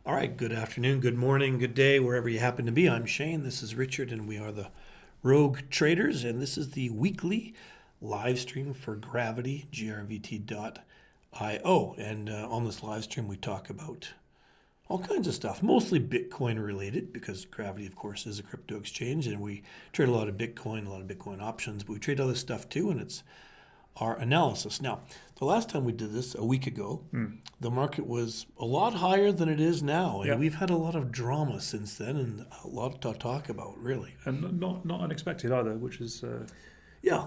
All right, good afternoon, good morning, good day, wherever you happen to be. I'm Shane, this is Richard, and we are the Rogue Traders, and this is the weekly live stream for Gravity, grvt.io. And on this live stream, we talk about all kinds of stuff, mostly Bitcoin related, because Gravity, of course, is a crypto exchange, and we trade a lot of Bitcoin options, but we trade other stuff too, and it's our analysis. Now, the last time we did this a week ago, the market was a lot higher than it is now, and Yep. we've had a lot of drama since then, and a lot to talk about, really. And not unexpected either, which is Yeah,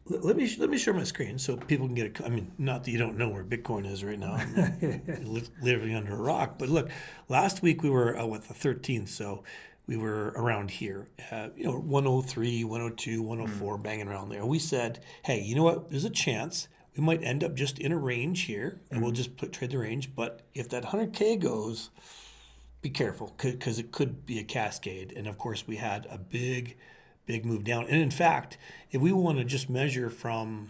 let me share my screen so people can get a. I mean, not that you don't know where Bitcoin is right now, I'm living under a rock. But look, last week we were with the 13th, so we were around here, 103, 102, 104, banging around there. We said, hey, you know what? There's a chance we might end up just in a range here, and we'll just trade the range. But if that 100K goes, be careful, because it could be a cascade. And of course, we had a big move down. And in fact, if we want to just measure from,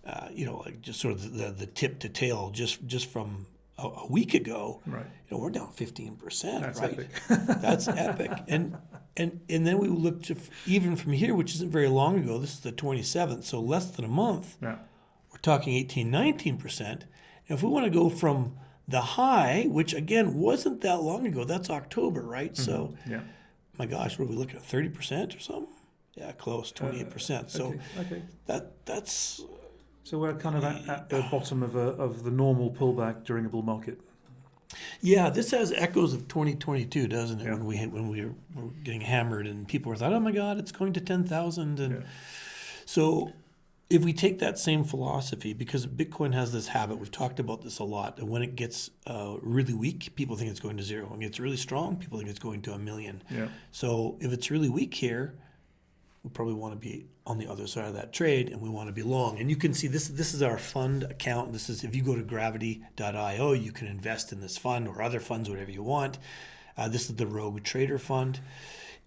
like just sort of the tip to tail, just from a week ago, right. We're down 15%. That's right? epic. That's epic. And then we look to even from here, which isn't very long ago. This is the 27th, so less than a month. Yeah. We're talking 18, 19%. And if we want to go from the high, which again wasn't that long ago, that's October, right? Mm-hmm. So, yeah. my gosh, what are we looking at? 30% or something? Yeah, close, 28%. So okay. that's So we're kind of at the bottom of the normal pullback during a bull market. yeah. This has echoes of 2022, doesn't it? Yeah. When we were getting hammered and people were thought, oh my God, it's going to 10,000, and so if we take that same philosophy, because Bitcoin has this habit, we've talked about this a lot, and when it gets really weak, people think it's going to zero. When it gets really strong, people think it's going to 1,000,000. Yeah. So if it's really weak here, we probably want to be on the other side of that trade, and we want to be long. And you can see this is our fund account. This is, if you go to gravity.io, you can invest in this fund or other funds, whatever you want. This is the Rogue Trader Fund.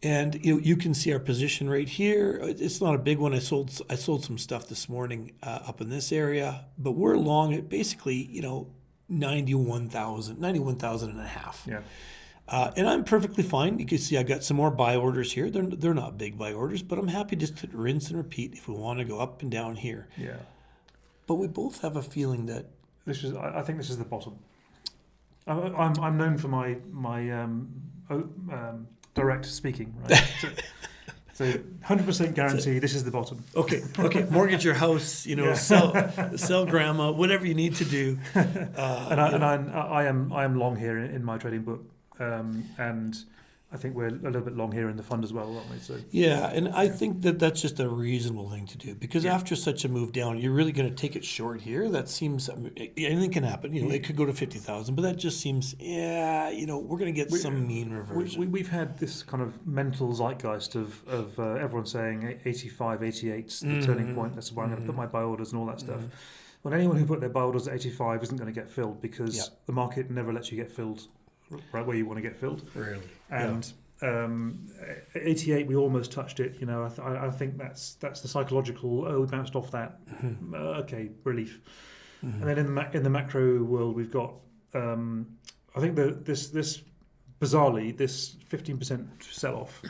And you can see our position right here. It's not a big one. I sold some stuff this morning up in this area, but we're long at basically 91,000 and a half. Yeah. And I'm perfectly fine. You can see I got some more buy orders here. They're not big buy orders, but I'm happy just to rinse and repeat if we want to go up and down here. Yeah. But we both have a feeling that I think this is the bottom. I'm known for my direct speaking, right? So 100% guarantee this is the bottom. Okay, mortgage your house, sell grandma, whatever you need to do. I am long here in my trading book, and I think we're a little bit long here in the fund as well, aren't we? So yeah, and I think that's just a reasonable thing to do, because after such a move down, you're really going to take it short here. That seems, anything can happen. It could go to 50,000, but that just seems, we're going to get some mean reversion. We've had this kind of mental zeitgeist of everyone saying 85, 88's the turning point. That's where I'm going to put my buy orders and all that stuff. Well, anyone who put their buy orders at 85 isn't going to get filled, because the market never lets you get filled right where you want to get filled. Really. And 88, we almost touched it. I think that's the psychological. Oh, we bounced off that. Okay, relief. And then in the macro world, we've got. I think this bizarrely, this 15% sell-off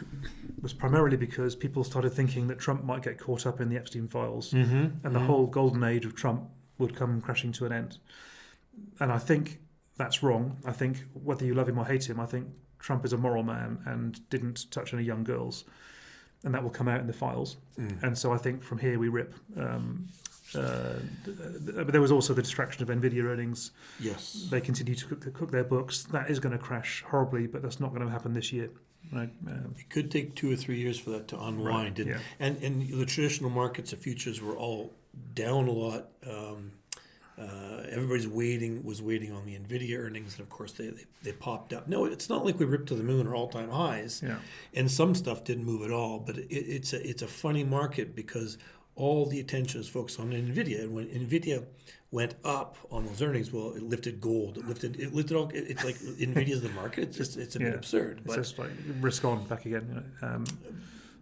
was primarily because people started thinking that Trump might get caught up in the Epstein files, and the whole golden age of Trump would come crashing to an end. And I think that's wrong. I think whether you love him or hate him, I think Trump is a moral man and didn't touch any young girls, and that will come out in the files. And so I think from here we rip. But there was also the distraction of Nvidia earnings. Yes, they continue to cook their books. That is going to crash horribly, but that's not going to happen this year. Right? It could take 2 or 3 years for that to unwind. Right. And the traditional markets of futures were all down a lot. Everybody's was waiting on the Nvidia earnings, and of course they popped up. No, it's not like we ripped to the moon or all-time highs. Yeah. And some stuff didn't move at all. But it's a funny market, because all the attention is focused on Nvidia, and when Nvidia went up on those earnings, well, it lifted gold. It lifted all. It's like Nvidia's the market. It's a bit absurd. It's just like risk on back again.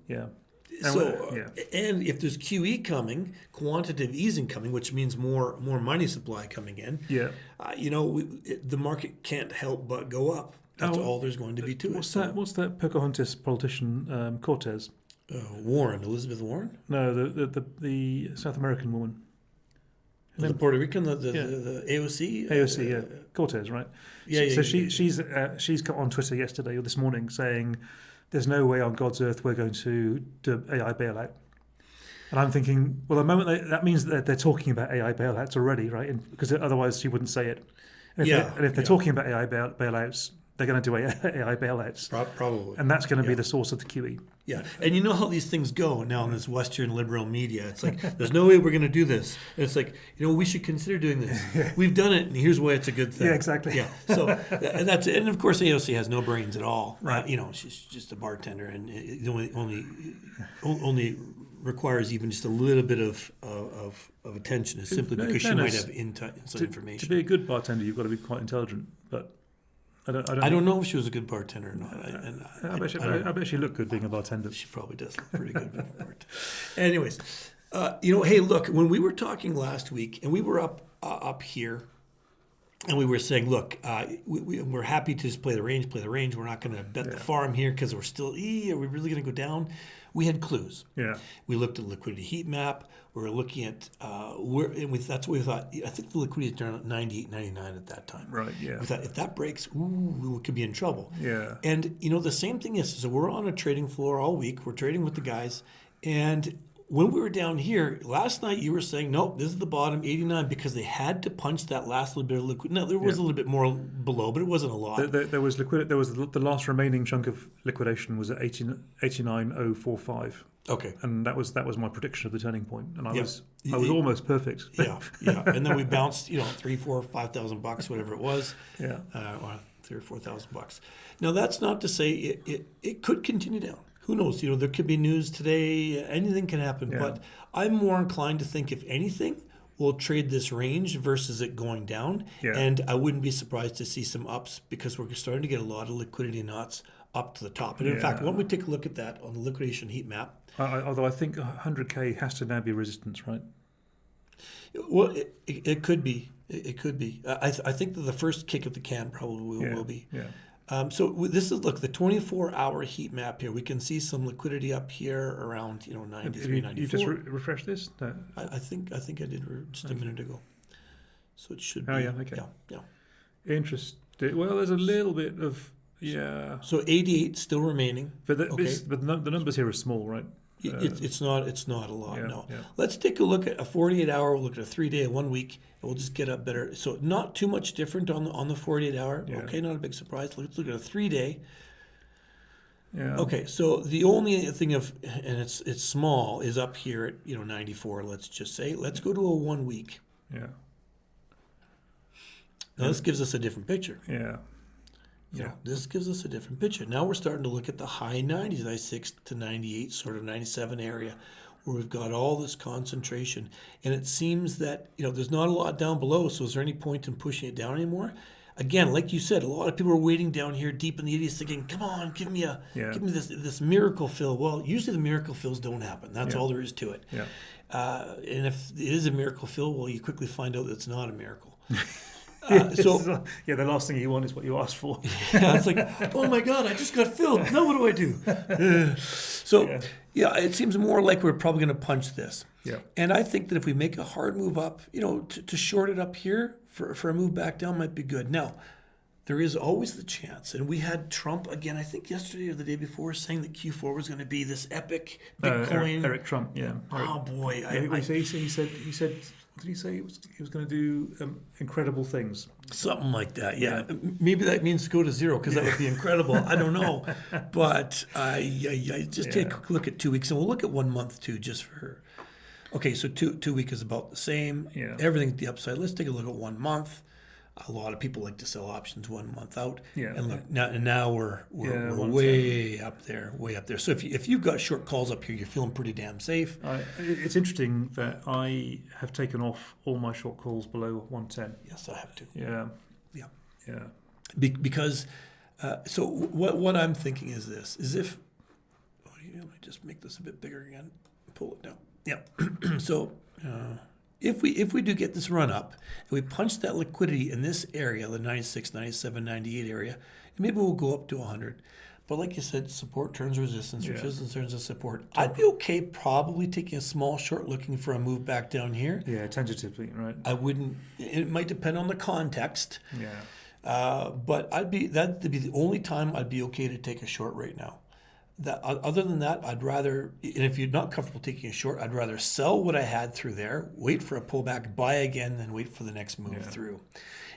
Yeah. And if there's QE coming, quantitative easing coming, which means more money supply coming in, the market can't help but go up. That's all there's going to be to it. What's that Pocahontas politician, Cortez? Warren, Elizabeth Warren? No, the South American woman. The Puerto Rican, the AOC? AOC, yeah. Cortez, right? She's got on Twitter yesterday or this morning saying there's no way on God's earth we're going to do AI bailout. And I'm thinking, well, the moment that means that they're talking about AI bailouts already, right? Because otherwise she wouldn't say it. And if they're talking about AI bailouts, they're going to do AI bailouts. Probably. And that's going to be the source of the QE. Yeah. And you know how these things go now in this Western liberal media. It's like, there's no way we're going to do this. And it's like, we should consider doing this. We've done it, and here's why it's a good thing. Yeah, exactly. Yeah. So, and that's it. And of course, AOC has no brains at all. Right. She's just a bartender, and it only requires even just a little bit of attention, is simply because she might have inside information. To be a good bartender, you've got to be quite intelligent, but I don't know if she was a good bartender or not. I bet she looked good being a bartender. She probably does look pretty good being a bartender. Anyways, hey, look, when we were talking last week, and we were up here, and we were saying, look, we're happy to just play the range. We're not going to bet the farm here because we're still, are we really going to go down? We had clues. Yeah. We looked at the liquidity heat map. We were looking at that's what we thought. I think the liquidity is down at 98, 99 at that time. Right, yeah. We thought if that breaks, we could be in trouble. Yeah. And, the same thing is, so we're on a trading floor all week. We're trading with the guys. And when we were down here, last night you were saying, nope, this is the bottom, 89, because they had to punch that last little bit of liquid. Now, there was a little bit more below, but it wasn't a lot. There was the last remaining chunk of liquidation was at 89,045. Okay. And that was my prediction of the turning point, and I was almost perfect. Yeah. And then we bounced, $3,000, $4,000, $5,000, whatever it was. Yeah. Or $3,000 or $4,000. Now that's not to say it could continue down. Who knows? There could be news today. Anything can happen. Yeah. But I'm more inclined to think, if anything, we'll trade this range versus it going down. Yeah. And I wouldn't be surprised to see some ups, because we're starting to get a lot of liquidity knots up to the top. And in fact, why don't we take a look at that on the liquidation heat map? Although I think 100K has to now be resistance, right? Well, it could be. It could be. I think that the first kick of the can probably will be. Yeah. So this is, look, the 24-hour heat map here. We can see some liquidity up here around 93, 94. You just refresh this? No. I think I did just a minute ago. So it should be. Oh, yeah, okay. Yeah. Interesting. Well, there's a little bit of, So 88 still remaining. But the numbers here are small, right? It's not a lot, no. Yeah. Let's take a look at a 48-hour, we'll look at a 3-day, a 1 week, and we'll just get a better. So not too much different on the 48-hour. Yeah. Okay, not a big surprise. Let's look at a 3-day. Yeah. Okay, so the only thing and it's small, is up here at 94, let's just say. Let's go to a 1 week. Yeah. Now this gives us a different picture. Yeah. This gives us a different picture. Now we're starting to look at the high 90s, 96 to 98, sort of 97 area, where we've got all this concentration. And it seems that, there's not a lot down below, so is there any point in pushing it down anymore? Again, like you said, a lot of people are waiting down here deep in the 80s thinking, come on, give me this miracle fill. Well, usually the miracle fills don't happen. That's all there is to it. Yeah. And if it is a miracle fill, well, you quickly find out that it's not a miracle. The last thing you want is what you asked for. It's like, oh my God, I just got filled. Now what do I do? It seems more like we're probably going to punch this. Yeah. And I think that if we make a hard move up, to short it up here for a move back down might be good. Now, there is always the chance, and we had Trump again, I think yesterday or the day before, saying that Q4 was going to be this epic Bitcoin. Eric Trump, yeah. Oh boy, he said. Did he say he was going to do incredible things? Something like that, yeah. Maybe that means go to zero, because that would be incredible. I don't know. But just take a look at 2 weeks, and we'll look at 1 month too, just for her. Okay, so 2 week is about the same. Yeah. Everything at the upside. Let's take a look at 1 month. A lot of people like to sell options 1 month out. Yeah. And look, now we're way up there. So if you've got short calls up here, you're feeling pretty damn safe. It's interesting that I have taken off all my short calls below 110. Yes, I have to. Yeah. Because so what I'm thinking is this: is if let me just make this a bit bigger again. Pull it down. Yeah. So if we do get this run up and we punch that liquidity in this area, the 96, 97, 98 area, maybe we'll go up to 100. But like you said, support turns resistance, resistance turns to support. I'd be okay probably taking a small short looking for a move back down here. Yeah, tentatively, right? I wouldn't, it might depend on the context. Yeah. But that'd be the only time I'd be okay to take a short right now. That other than that, I'd rather, and if you're not comfortable taking a short, I'd rather sell what I had through there, wait for a pullback, buy again, then wait for the next move through.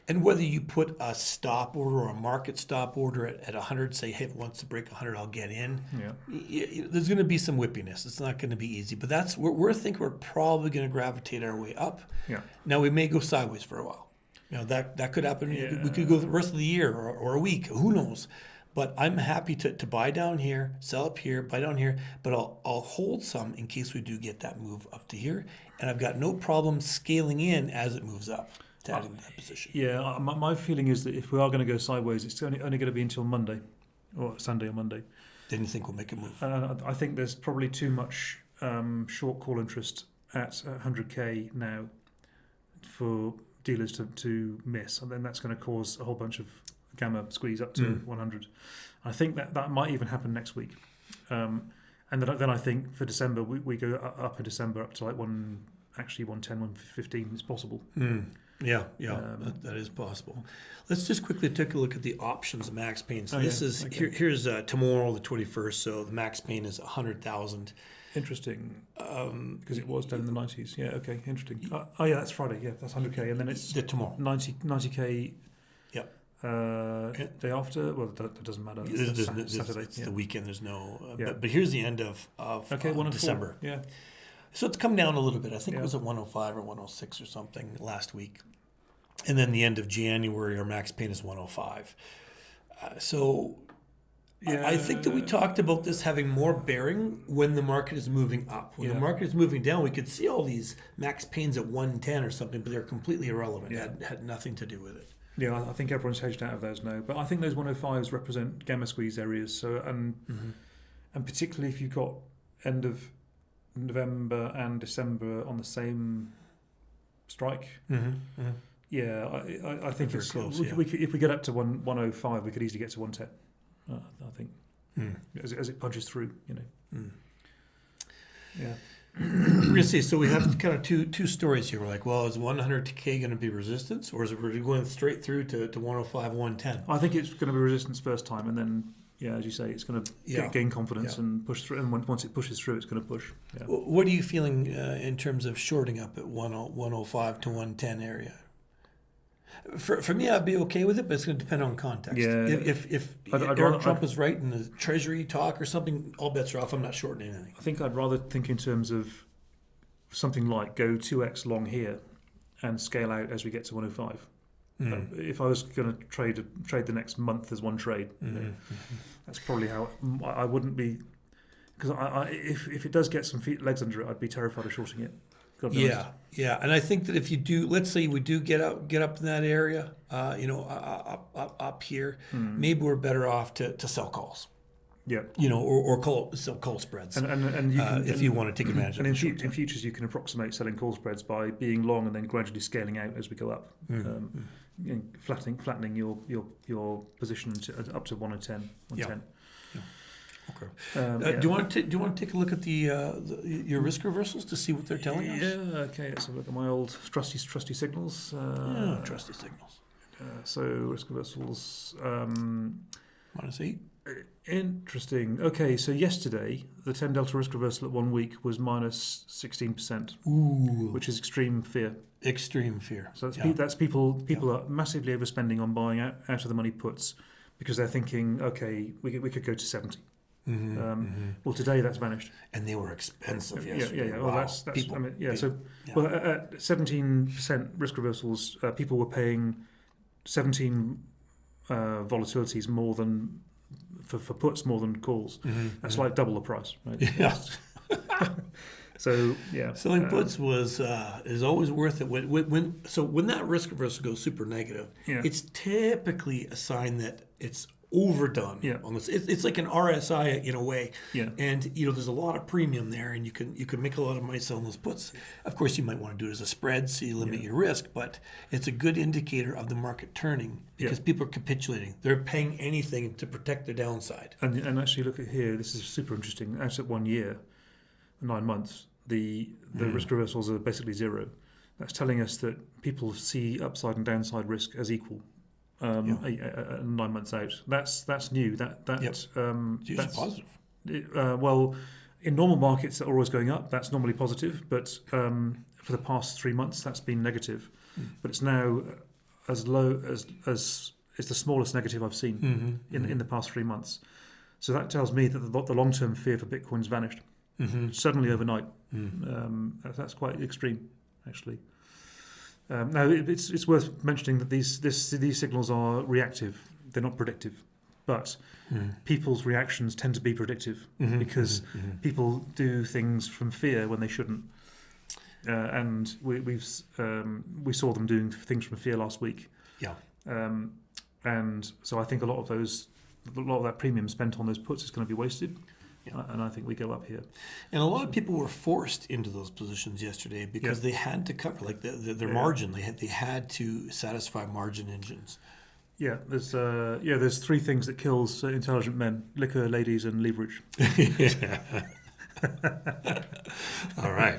And whether you put a stop order or a market stop order at 100, say, hey, if it wants to break 100, I'll get in. Yeah. There's going to be some whippiness. It's not going to be easy. But that's we're thinking we're probably going to gravitate our way up. Yeah. Now, we may go sideways for a while. That could happen. Yeah. We could go the rest of the year or a week. Who knows? But I'm happy to buy down here, sell up here, buy down here. But I'll hold some in case we do get that move up to here. And I've got no problem scaling in as it moves up. To add into that position. Yeah, my feeling is that if we are going to go sideways, it's only going to be until Monday, or Sunday or Monday. Then you think we'll make a move? I think there's probably too much short call interest at 100k now for dealers to miss, and then that's going to cause a whole bunch of gamma squeeze up to 100. I think that might even happen next week, and then I think for December we go up in December up to like 110, 115 is possible. Yeah, that is possible. Let's just quickly take a look at the options max pain. So here's tomorrow, the 21st. So the max pain is 100,000. Interesting, because it was down in the 90s. Yeah, okay, interesting. Yeah, that's Friday. Yeah, that's 100k, and then it's tomorrow 90k. Yep. Day after. Well, that doesn't matter. Saturday. It's the weekend. There's no. But here's the end of December. Yeah. So it's come down a little bit. I think it was at 105 or 106 or something last week. And then the end of January, our max pain is 105. I think that we talked about this having more bearing when the market is moving up. When the market is moving down, we could see all these max pains at 110 or something, but they're completely irrelevant. It had nothing to do with it. Yeah, I think everyone's hedged out of those now. But I think those 105s represent gamma squeeze areas. So and particularly if you've got end of November and December on the same strike. Yeah, I think it's close. If we get up to 105, we could easily get to 110. I think as it punches through, Yeah. We're going to see. So we have kind of two stories here. We're like, well, is 100k going to be resistance, or is it going straight through to 105, 110? I think it's going to be resistance first time, and then, as you say, it's going to gain confidence and push through. And once it pushes through, it's going to push. Yeah. What are you feeling in terms of shorting up at 105 to 110 area? For me, I'd be okay with it, but it's going to depend on context. Yeah. If Eric Trump is right in the Treasury talk or something, all bets are off. I'm not shorting anything. I think I'd rather think in terms of something like go 2x long here and scale out as we get to 105. If I was going to trade the next month as one trade, that's probably how I wouldn't be. Because if it does get some legs under it, I'd be terrified of shorting it. Yeah, and I think that if you do, let's say we do get up in that area, up here, maybe we're better off to sell calls. Yeah, or sell call spreads, and you can, if you want to take advantage of it. And in futures, you can approximate selling call spreads by being long and then gradually scaling out as we go up, flattening your position up to 110. Yeah. Okay. Do you want to take a look at your risk reversals to see what they're telling us? Yeah. Okay. Let's have a look at my old trusty signals. Trusty signals. So risk reversals. -8. Interesting. Okay. So yesterday, the 10 delta risk reversal at 1 week was minus 16%. Ooh. Which is extreme fear. Extreme fear. So that's people are massively overspending on buying out of the money puts because they're thinking, okay, we could go to 70. Well, today that's vanished, and they were expensive yesterday. Yeah. Well, that's people, Well, at 17% risk reversals, people were paying 17 volatilities more than for puts more than calls. That's like double the price, right? Yeah. So selling puts is always worth it. When that risk reversal goes super negative, it's typically a sign that it's overdone Yeah. on this. It's like an RSI in a way. Yeah. And there's a lot of premium there, and you can make a lot of money selling those puts. Of course, you might want to do it as a spread, so you limit your risk, but it's a good indicator of the market turning because people are capitulating. They're paying anything to protect their downside. And actually, look at here. This is super interesting. Out at 1 year, 9 months, the risk reversals are basically zero. That's telling us that people see upside and downside risk as equal. 9 months out, that's new. That's positive. Well, in normal markets that are always going up, that's normally positive. But for the past 3 months, that's been negative. But it's now as low as it's the smallest negative I've seen in the past 3 months. So that tells me that the long-term fear for Bitcoin's vanished suddenly overnight. That's quite extreme, actually. Now, it's worth mentioning that these signals are reactive; they're not predictive. But people's reactions tend to be predictive because people do things from fear when they shouldn't. And we saw them doing things from fear last week. Yeah. And so I think a lot of that premium spent on those puts is going to be wasted. Yeah. And I think we go up here. And a lot of people were forced into those positions yesterday because they had to cover their margin. They had to satisfy margin engines. Yeah, there's 3 things that kills intelligent men: liquor, ladies, and leverage. All right.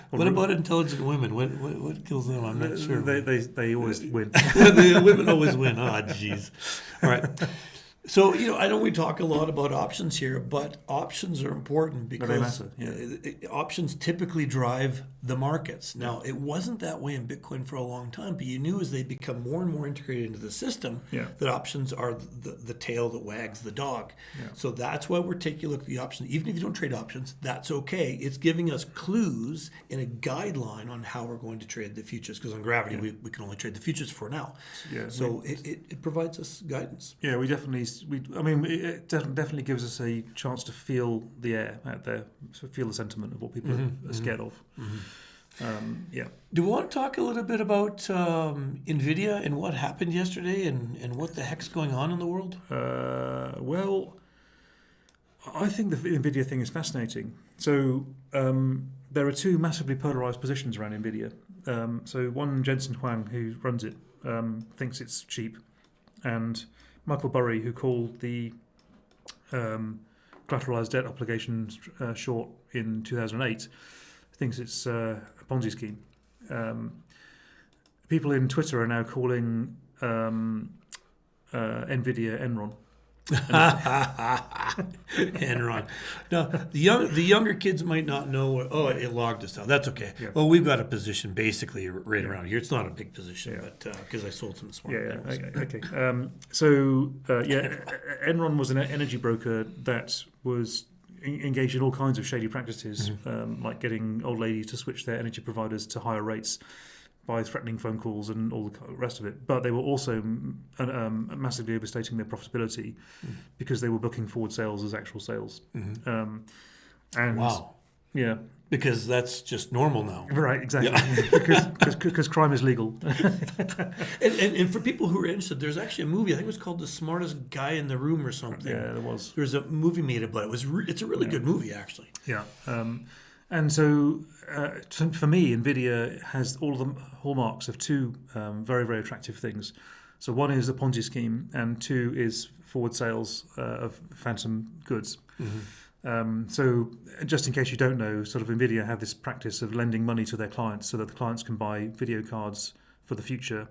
What about intelligent women? What kills them? I'm not sure. They always win. The women always win. Oh, jeez. All right. So, I know we talk a lot about options here, but options are important because options typically drive the markets. Now, it wasn't that way in Bitcoin for a long time, but you knew as they become more and more integrated into the system that options are the tail that wags the dog. Yeah. So that's why we're taking a look at the options. Even if you don't trade options, that's okay. It's giving us clues and a guideline on how we're going to trade the futures, because on Gravity, we can only trade the futures for now. Yeah. So it provides us guidance. Yeah, it definitely gives us a chance to feel the air out there, to feel the sentiment of what people are scared of. Do we want to talk a little bit about NVIDIA and what happened yesterday and what the heck's going on in the world? Well, I think the NVIDIA thing is fascinating. So there are 2 massively polarized positions around NVIDIA. So one, Jensen Huang, who runs it, thinks it's cheap, and Michael Burry, who called the collateralized debt obligations short in 2008, thinks it's a Ponzi scheme. People in Twitter are now calling NVIDIA Enron. Enron. Now, the younger kids might not know. It logged us down. That's okay. Yeah. Well, we've got a position basically right around here. It's not a big position, but because I sold some this morning. Okay. Enron was an energy broker that was engaged in all kinds of shady practices, like getting old ladies to switch their energy providers to higher rates by threatening phone calls and all the rest of it. But they were also massively overstating their profitability because they were booking forward sales as actual sales. Wow. Yeah. Because that's just normal now. Right, exactly. Yeah. Because crime is legal. and for people who are interested, there's actually a movie, I think it was called The Smartest Guy in the Room or something. Yeah, there was. There's a movie made about it. It's a really good movie, actually. Yeah. And so, for me, NVIDIA has all of the hallmarks of 2 very, very attractive things. So one is a Ponzi scheme, and 2 is forward sales of phantom goods. So just in case you don't know, sort of NVIDIA have this practice of lending money to their clients so that the clients can buy video cards for the future,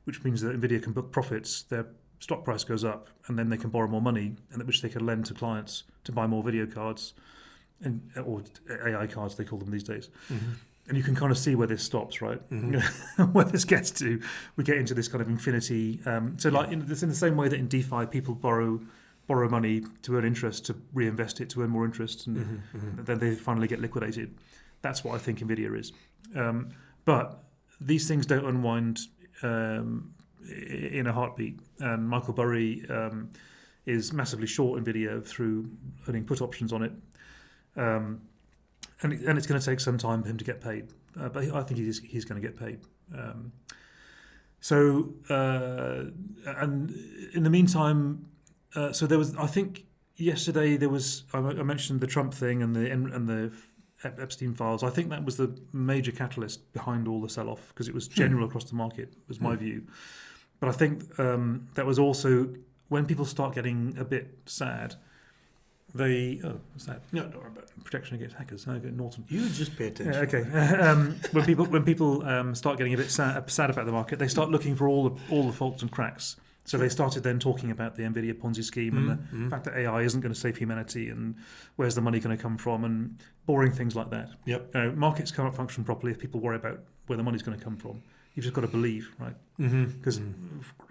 which means that NVIDIA can book profits, their stock price goes up, and then they can borrow more money, and which they can lend to clients to buy more video cards. Or AI cards, they call them these days. And you can kind of see where this stops, right? Where this gets to. We get into this kind of infinity. It's in the same way that in DeFi, people borrow money to earn interest, to reinvest it, to earn more interest, and then they finally get liquidated. That's what I think NVIDIA is. But these things don't unwind in a heartbeat. And Michael Burry is massively short NVIDIA through owning put options on it. And it's going to take some time for him to get paid, but I think he's going to get paid. And in the meantime, So there was, I think, yesterday there was. I mentioned the Trump thing and the Epstein files. I think that was the major catalyst behind all the sell-off because it was general across the market. Was my view, but I think that was also when people start getting a bit sad. What's that? No, don't worry about it. Protection against hackers. Okay, Norton. You just pay attention. Okay. When people start getting a bit sad about the market, they start looking for all the faults and cracks. So they started then talking about the Nvidia Ponzi scheme and the fact that AI isn't going to save humanity and where's the money going to come from and boring things like that. Yep. Markets cannot function properly if people worry about where the money's going to come from. You've just got to believe, right? Because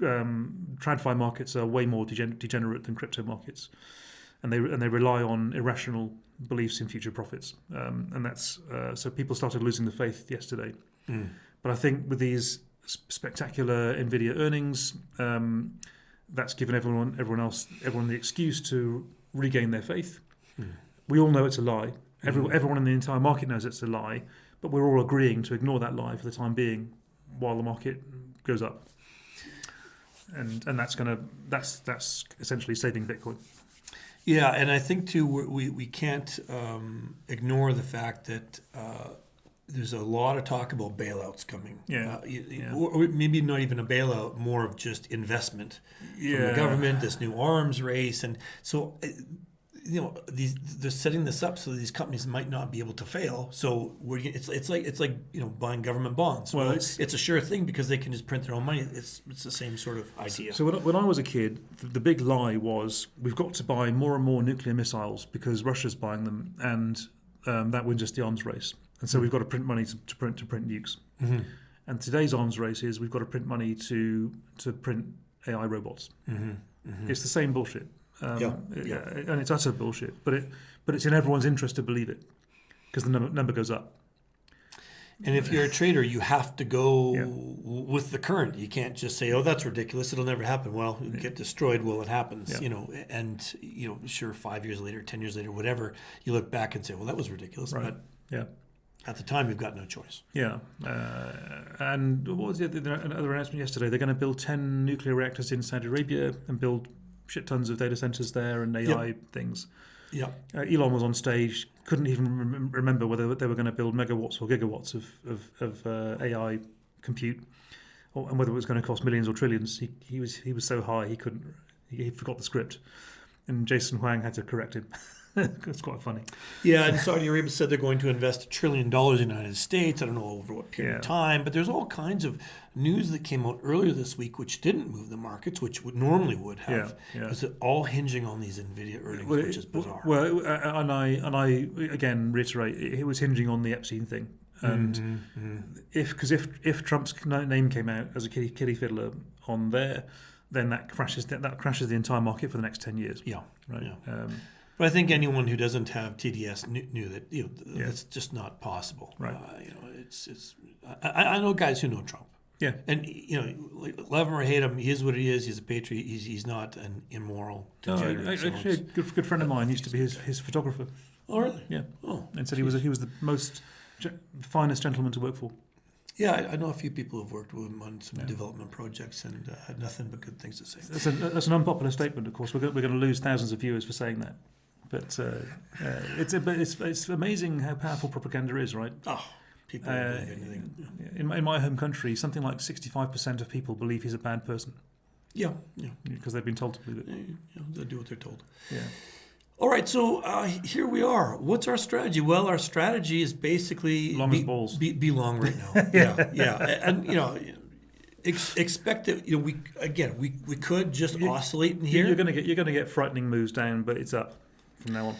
TradFi markets are way more degenerate than crypto markets. And they rely on irrational beliefs in future profits, and that's so people started losing the faith yesterday. But I think with these spectacular Nvidia earnings, that's given everyone the excuse to regain their faith. We all know it's a lie. Everyone in the entire market knows it's a lie, but we're all agreeing to ignore that lie for the time being, while the market goes up. And that's essentially saving Bitcoin. Yeah, and I think too we can't ignore the fact that there's a lot of talk about bailouts coming. Or maybe not even a bailout, more of just investment from the government. This new arms race, and so they're setting this up so these companies might not be able to fail. So it's like buying government bonds. Well, it's a sure thing because they can just print their own money. It's the same sort of idea. So when I was a kid, the big lie was we've got to buy more and more nuclear missiles because Russia's buying them, and that wins us the arms race. And so we've got to print money to print nukes. And today's arms race is we've got to print money to print AI robots. It's the same bullshit. And it's utter bullshit, but it's in everyone's interest to believe it because the number goes up. And if you're a trader, you have to go with the current. You can't just say, "Oh, that's ridiculous. It'll never happen." Well, you get destroyed. Well, it happens. Sure, 5 years later, 10 years later, whatever, you look back and say, "Well, that was ridiculous." Right. But at the time, you've got no choice. And what was the other announcement yesterday? They're going to build 10 nuclear reactors in Saudi Arabia and build shit tons of data centers there and AI things. Elon was on stage, couldn't even remember whether they were going to build megawatts or gigawatts of AI compute, and whether it was going to cost millions or trillions. He was so high he forgot the script, and Jason Huang had to correct him. It's quite funny. Yeah, and Saudi Arabia said they're going to invest $1 trillion in the United States. I don't know over what period of time, but there's all kinds of news that came out earlier this week which didn't move the markets, which normally would have. Is it all hinging on these Nvidia earnings, which is bizarre. Well, and I again reiterate, it was hinging on the Epstein thing. And if Trump's name came out as a kitty fiddler on there, then that crashes the entire market for the next 10 years. But I think anyone who doesn't have TDS knew that that's just not possible. Right. I know guys who know Trump. Yeah. And love him or hate him, he is what he is. He's a patriot. He's not an immoral degenerate. Actually, a good friend of mine used to be his photographer. Oh, really? Yeah. Oh, and said he was the most finest gentleman to work for. Yeah, I know a few people who've worked with him on some development projects and had nothing but good things to say. That's an unpopular statement, of course. We're going to lose thousands of viewers for saying that. But it's amazing how powerful propaganda is, right? Oh, people don't believe anything. In my home country, something like 65% of people believe he's a bad person. Yeah. Because they've been told to believe it. They do what they're told. Yeah. All right, so here we are. What's our strategy? Well, our strategy is basically long as balls. Be long right now. And expect that we could just oscillate in here. You're going to get frightening moves down, but it's up from now on.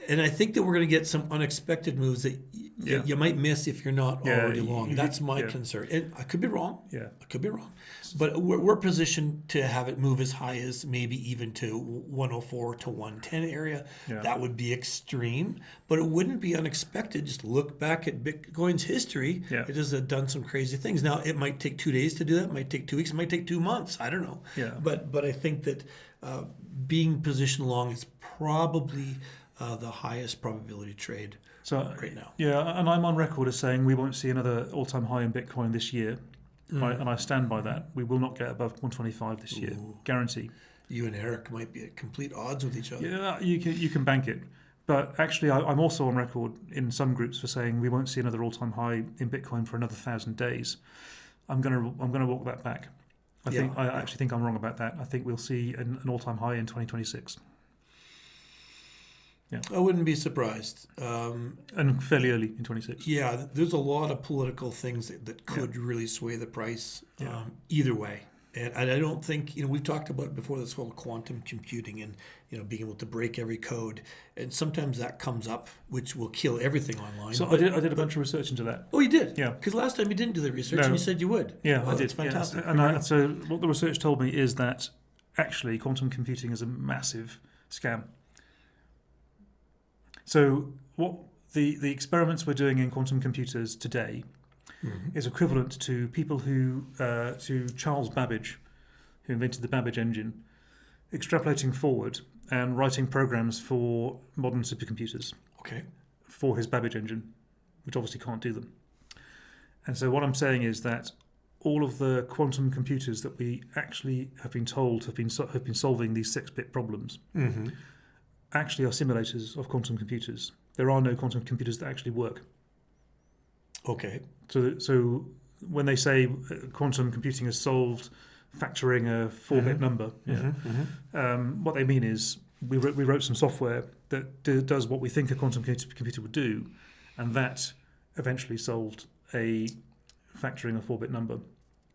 And I think that we're going to get some unexpected moves that you might miss if you're not already long. That's my concern. And I could be wrong. Yeah. I could be wrong. But we're positioned to have it move as high as maybe even to 104 to 110 area. Yeah. That would be extreme, but it wouldn't be unexpected. Just look back at Bitcoin's history. Yeah. It has done some crazy things. Now, it might take 2 days to do that. It might take 2 weeks. It might take 2 months. I don't know. Yeah. But I think that being positioned long is probably the highest probability trade right now. Yeah, and I'm on record as saying we won't see another all-time high in Bitcoin this year, and I stand by that. We will not get above 125 this year, guarantee. you and Eric might be at complete odds with each other. Yeah, you can bank it. But actually, I'm also on record in some groups for saying we won't see another all-time high in Bitcoin for another 1,000 days. I'm gonna walk that back. I actually think I'm wrong about that. I think we'll see an all-time high in 2026. Yeah, I wouldn't be surprised. and fairly early in 26. Yeah, there's a lot of political things that could really sway the price either way. And I don't think, we've talked about it before, this whole quantum computing and, being able to break every code. And sometimes that comes up, which will kill everything online. So I did a bunch of research into that. Oh, you did? Yeah. Because last time you didn't do the research and No. you said you would. Yeah, Oh, I did. That's fantastic. Yeah. And so what the research told me is that actually quantum computing is a massive scam. So what the experiments we're doing in quantum computers today is equivalent to people to Charles Babbage, who invented the Babbage engine, extrapolating forward and writing programs for modern supercomputers Okay. for his Babbage engine, which obviously can't do them. And so what I'm saying is that all of the quantum computers that we actually have been told have been solving these 6-bit problems actually are simulators of quantum computers. There are no quantum computers that actually work. Okay. So when they say quantum computing has solved factoring a 4-bit number, what they mean is we wrote some software that does what we think a quantum computer would do, and that eventually solved a factoring a 4-bit number.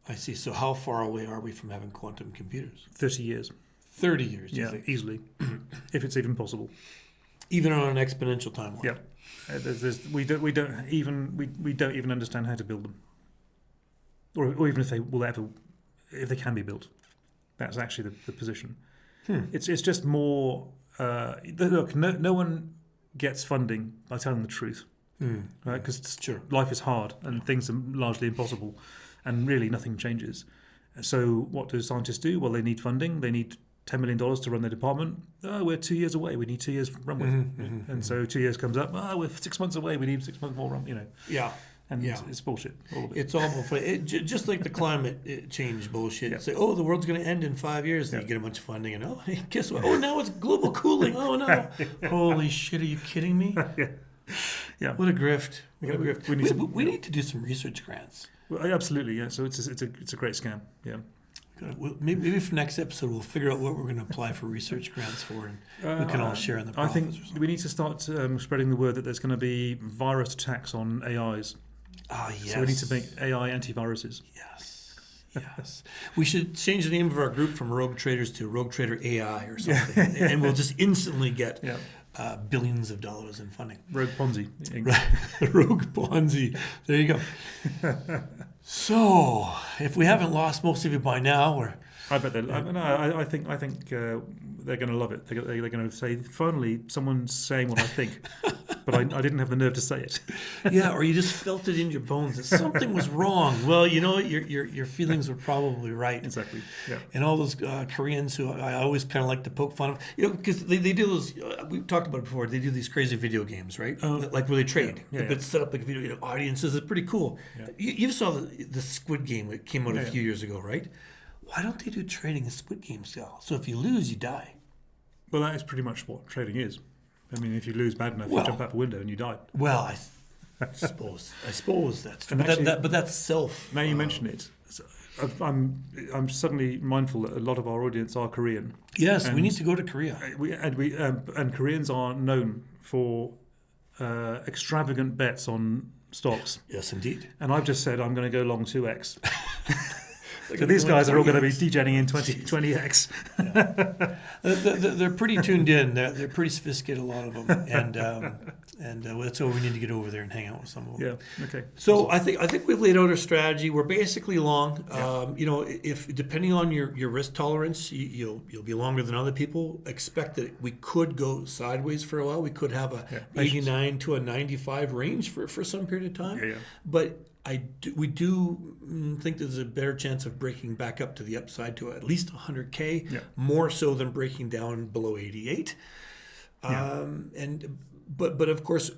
I see. So how far away are we from having quantum computers? 30 years. 30 years, do you Yeah, think? easily, if it's even possible. Even on an exponential timeline? Yeah. We don't even understand how to build them, or even if they can be built. That's actually the position. It's just more. Look, no one gets funding by telling the truth, right? Because life is hard and things are largely impossible, and really nothing changes. So what do scientists do? Well, they need funding. They need $10 million to run their department. Oh, we're 2 years away. We need 2 years runway. And so 2 years comes up. Oh, we're 6 months away. We need 6 months more run. Yeah. And it's bullshit. All of it. It's all bullshit. Just like the climate change bullshit. It's like, the world's going to end in 5 years. Then you get a bunch of funding, and hey, guess what? Oh, now it's global cooling. Oh no! Holy shit! Are you kidding me? Yeah. What a grift! What a grift. We need to do some research grants. Well, absolutely. Yeah. So it's a great scam. Yeah. Maybe for next episode we'll figure out what we're going to apply for research grants for, and we can all share in the profits. I think we need to start spreading the word that there's going to be virus attacks on AIs. Ah, yes. So we need to make AI antiviruses. Yes. We should change the name of our group from Rogue Traders to Rogue Trader AI or something, and we'll just instantly get billions of dollars in funding. Rogue Ponzi. Rogue Ponzi. There you go. So, if we haven't lost most of you by now, I bet they'll. I think they're going to love it. They're going to say, finally, someone's saying what I think, but I didn't have the nerve to say it. Yeah, or you just felt it in your bones that something was wrong. Well, you know what? Your feelings were probably right. Exactly. Yeah. And all those Koreans who I always kind of like to poke fun of, because they do those. We've talked about it before. They do these crazy video games, right? Like where they trade. But set up like video audiences. It's pretty cool. Yeah. You saw the Squid Game that came out a few years ago, right? Why don't they do trading in Squid Game style? So if you lose, you die. Well, that is pretty much what trading is. I mean, if you lose bad enough, you jump out the window and you die. Well, I suppose that's true. But that's self. Now you mention it, I'm suddenly mindful that a lot of our audience are Korean. Yes, we need to go to Korea. And Koreans are known for extravagant bets on stocks. Yes, indeed. And I've just said I'm going to go long 2x. So these guys are all going to be degenerating in 20x. Yeah. They're pretty tuned in. They're pretty sophisticated, a lot of them, and that's why we need to get over there and hang out with some of them. Yeah. Okay. So I think we've laid out our strategy. We're basically long. If depending on your risk tolerance, you'll be longer than other people. Expect that we could go sideways for a while. We could have a 89 to a 95 range for some period of time. Yeah. But we do think there's a better chance of breaking back up to the upside to at least 100K, more so than breaking down below 88. But of course,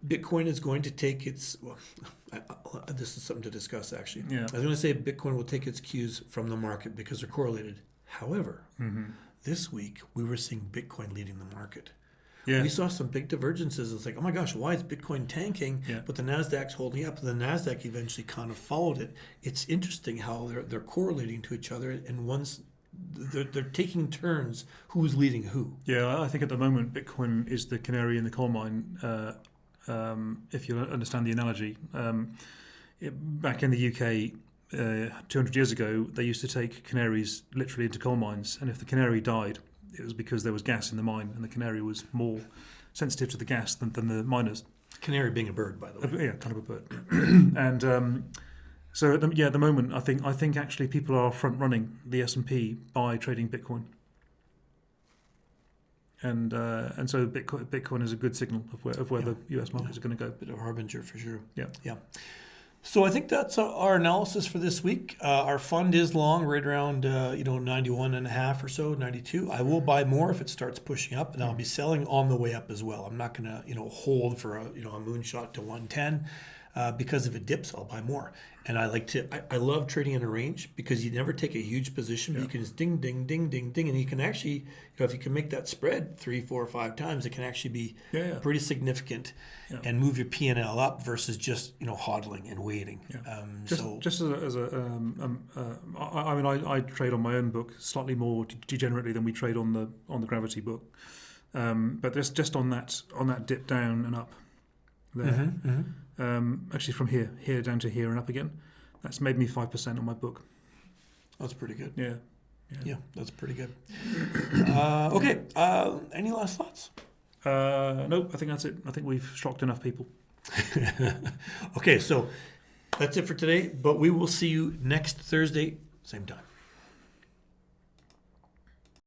Bitcoin is going to take its. Well, this is something to discuss actually. Yeah. I was going to say Bitcoin will take its cues from the market because they're correlated. However, this week we were seeing Bitcoin leading the market. Yeah. We saw some big divergences. It's like, oh my gosh, why is Bitcoin tanking? Yeah. But the Nasdaq's holding up. And the Nasdaq eventually kind of followed it. It's interesting how they're correlating to each other, and they're taking turns. Who's leading who? Yeah, I think at the moment Bitcoin is the canary in the coal mine. If you understand the analogy, back in the UK. 200 years ago, they used to take canaries literally into coal mines, and if the canary died, it was because there was gas in the mine, and the canary was more sensitive to the gas than the miners. Canary being a bird, by the way. Yeah, kind of a bird. And so at the moment, I think actually people are front running the S&P by trading Bitcoin, and so Bitcoin is a good signal of where the US markets are going to go. Bit of a harbinger for sure. Yeah. So I think that's our analysis for this week. Our fund is long, right around 91 and a half or so, 92. I will buy more if it starts pushing up, and I'll be selling on the way up as well. I'm not going to hold for a moonshot to 110 because if it dips, I'll buy more. And I love trading in a range because you never take a huge position, but you can just ding, ding, ding, ding, ding, and you can actually, if you can make that spread 3, 4, 5 times, it can actually be pretty significant and move your P&L up versus just hodling and waiting. I trade on my own book slightly more degenerately than we trade on the Gravity book, but just on that dip down and up there. Actually from here down to here and up again, that's made me 5% on my book. That's pretty good. Yeah, that's pretty good. Okay, any last thoughts? Nope, I think that's it. I think we've shocked enough people. Okay, so that's it for today, but we will see you next Thursday, same time.